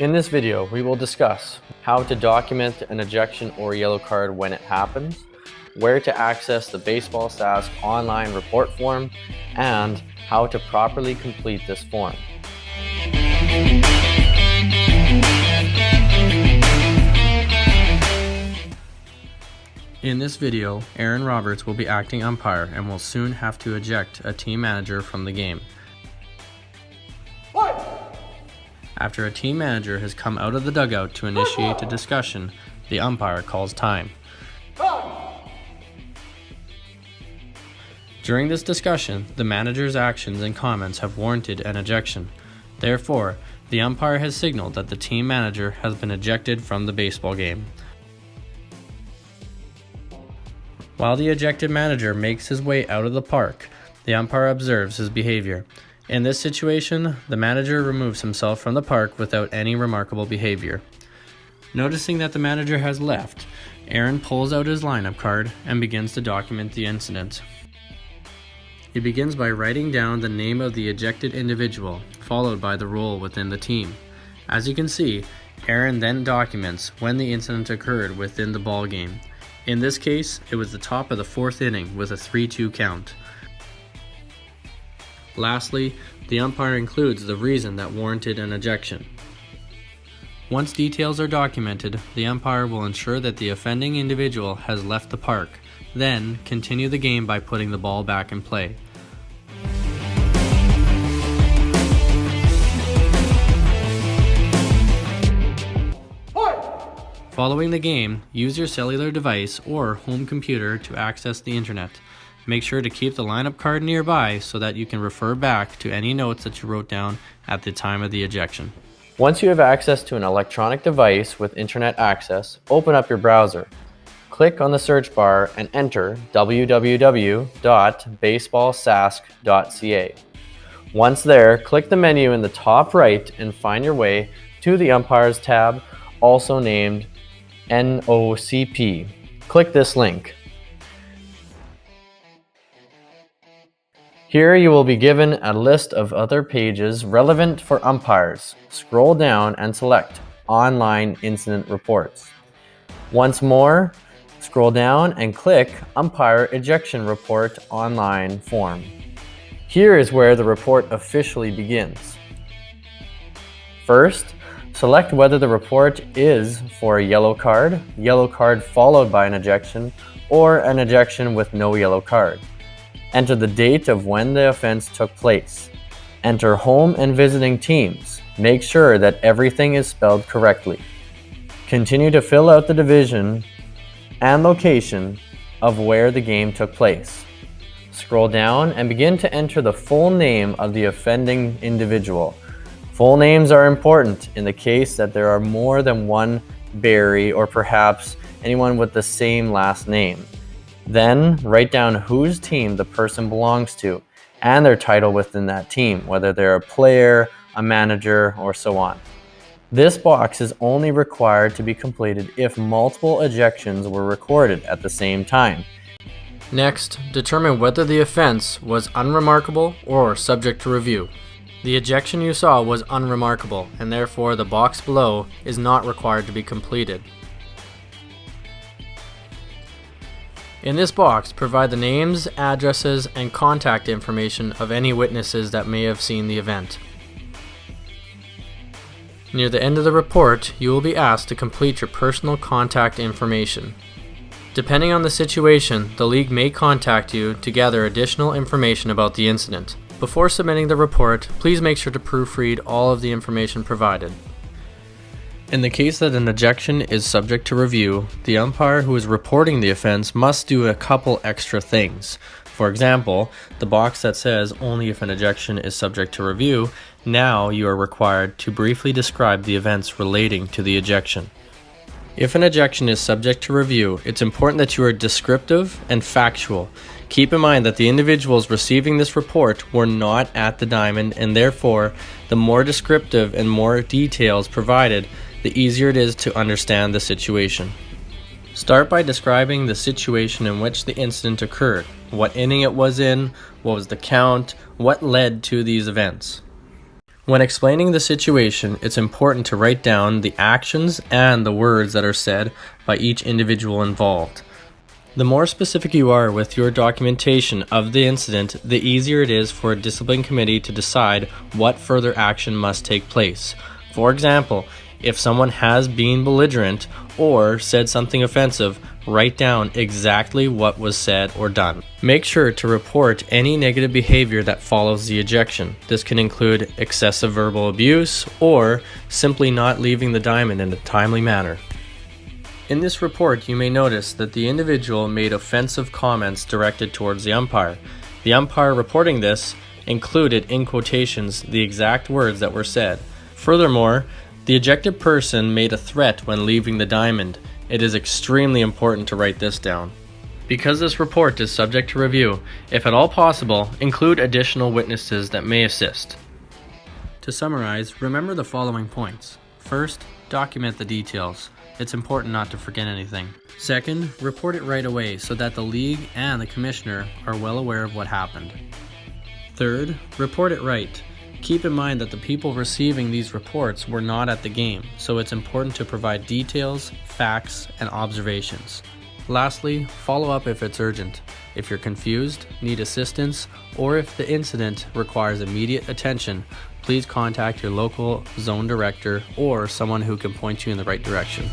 In this video, we will discuss how to document an ejection or yellow card when it happens, where to access the Baseball Sask online report form, and how to properly complete this form. In this video, Aaron Roberts will be acting umpire and will soon have to eject a team manager from the game. After a team manager has come out of the dugout to initiate a discussion, the umpire calls time. During this discussion, the manager's actions and comments have warranted an ejection. Therefore, the umpire has signaled that the team manager has been ejected from the baseball game. While the ejected manager makes his way out of the park, the umpire observes his behavior. In this situation, the manager removes himself from the park without any remarkable behavior. Noticing that the manager has left, Aaron pulls out his lineup card and begins to document the incident. He begins by writing down the name of the ejected individual, followed by the role within the team. As you can see, Aaron then documents when the incident occurred within the ball game. In this case, it was the top of the fourth inning with a 3-2 count. Lastly, the umpire includes the reason that warranted an ejection. Once details are documented, the umpire will ensure that the offending individual has left the park, then continue the game by putting the ball back in play. Following the game, use your cellular device or home computer to access the internet. Make sure to keep the lineup card nearby so that you can refer back to any notes that you wrote down at the time of the ejection. Once you have access to an electronic device with internet access, open up your browser. Click on the search bar and enter www.baseballsask.ca. Once there, click the menu in the top right and find your way to the Umpires tab, also named NOCP. Click this link. Here you will be given a list of other pages relevant for umpires. Scroll down and select Online Incident Reports. Once more, scroll down and click Umpire Ejection Report Online Form. Here is where the report officially begins. First, select whether the report is for a yellow card followed by an ejection, or an ejection with no yellow card. Enter the date of when the offense took place. Enter home and visiting teams. Make sure that everything is spelled correctly. Continue to fill out the division and location of where the game took place. Scroll down and begin to enter the full name of the offending individual. Full names are important in the case that there are more than one Barry or perhaps anyone with the same last name. Then write down whose team the person belongs to and their title within that team, whether they're a player, a manager, or so on. This box is only required to be completed if multiple ejections were recorded at the same time. Next, determine whether the offense was unremarkable or subject to review. The ejection you saw was unremarkable, and therefore the box below is not required to be completed. In this box, provide the names, addresses, and contact information of any witnesses that may have seen the event. Near the end of the report, you will be asked to complete your personal contact information. Depending on the situation, the league may contact you to gather additional information about the incident. Before submitting the report, please make sure to proofread all of the information provided. In the case that an ejection is subject to review, the umpire who is reporting the offense must do a couple extra things. For example, the box that says only if an ejection is subject to review, now you are required to briefly describe the events relating to the ejection. If an ejection is subject to review, it's important that you are descriptive and factual. Keep in mind that the individuals receiving this report were not at the diamond, and therefore, the more descriptive and more details provided, the easier it is to understand the situation. Start by describing the situation in which the incident occurred, what inning it was in, what was the count, what led to these events. When explaining the situation, it's important to write down the actions and the words that are said by each individual involved. The more specific you are with your documentation of the incident, the easier it is for a discipline committee to decide what further action must take place. For example, if someone has been belligerent or said something offensive, write down exactly what was said or done. Make sure to report any negative behavior that follows the ejection. This can include excessive verbal abuse or simply not leaving the diamond in a timely manner. In this report, you may notice that the individual made offensive comments directed towards the umpire. The umpire reporting this included in quotations the exact words that were said. Furthermore, the ejected person made a threat when leaving the diamond. It is extremely important to write this down. Because this report is subject to review, if at all possible, include additional witnesses that may assist. To summarize, remember the following points. First, document the details. It's important not to forget anything. Second, report it right away so that the league and the commissioner are well aware of what happened. Third, report it right. Keep in mind that the people receiving these reports were not at the game, so it's important to provide details, facts, and observations. Lastly, follow up if it's urgent. If you're confused, need assistance, or if the incident requires immediate attention, please contact your local zone director or someone who can point you in the right direction.